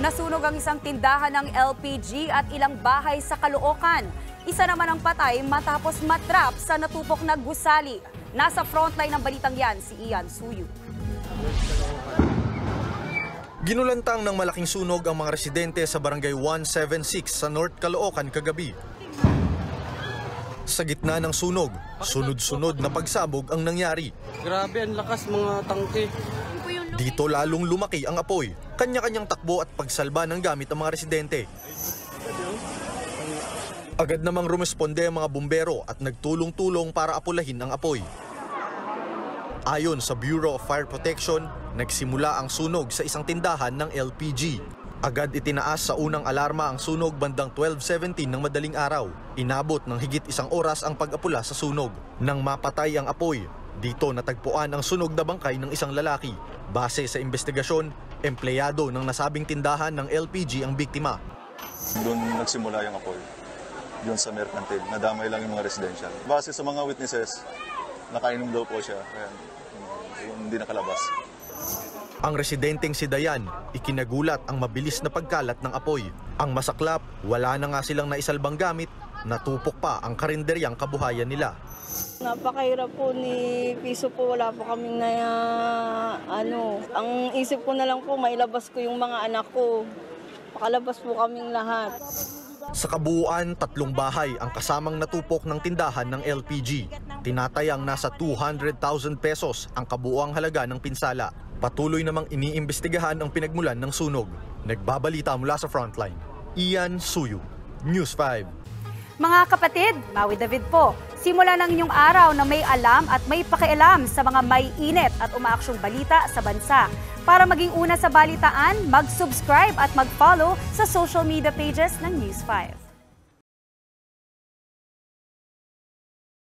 Nasunog ang isang tindahan ng LPG at ilang bahay sa Caloocan. Isa naman ang patay matapos matrap sa natupok na gusali. Nasa frontline ng balitang yan si Ian Suyu. Ginulantang ng malaking sunog ang mga residente sa Barangay 176 sa North Caloocan kagabi. Sa gitna ng sunog, sunod-sunod na pagsabog ang nangyari. Grabe, ang lakas mga tangke. Dito lalong lumaki ang apoy, kanya-kanyang takbo at pagsalba ng gamit ng mga residente. Agad namang rumesponde ang mga bumbero at nagtulong-tulong para apulahin ang apoy. Ayon sa Bureau of Fire Protection, nagsimula ang sunog sa isang tindahan ng LPG. Agad itinaas sa unang alarma ang sunog bandang 12:17 ng madaling araw. Inabot ng higit isang oras ang pag-apula sa sunog. Nang mapatay ang apoy, dito natagpuan ang sunog na bangkay ng isang lalaki. Base sa investigasyon, empleyado ng nasabing tindahan ng LPG ang biktima. Doon nagsimula yung apoy. Doon sa mercantil, nadamay lang yung mga residential. Base sa mga witnesses, nakainom daw po siya, kaya hindi nakalabas. Ang residenteng si Dayan, ikinagulat ang mabilis na pagkalat ng apoy. Ang masaklap, wala na nga silang naisalbang gamit, natupok pa ang karinderyang kabuhayan nila. Napakahirap po ni Piso po, wala po kaming ang isip ko na lang po, mailabas ko yung mga anak ko. Pakalabas po kaming lahat. Sa kabuuan, 3 bahay ang kasamang natupok ng tindahan ng LPG. Tinatayang nasa 200,000 pesos ang kabuuang halaga ng pinsala. Patuloy namang iniimbestigahan ang pinagmulan ng sunog. Nagbabalita mula sa frontline, Ian Suyu, News 5. Mga kapatid, Maui David po. Simula ng inyong araw na may alam at may pakialam sa mga may init at umaaksyong balita sa bansa. Para maging una sa balitaan, mag-subscribe at mag-follow sa social media pages ng News 5.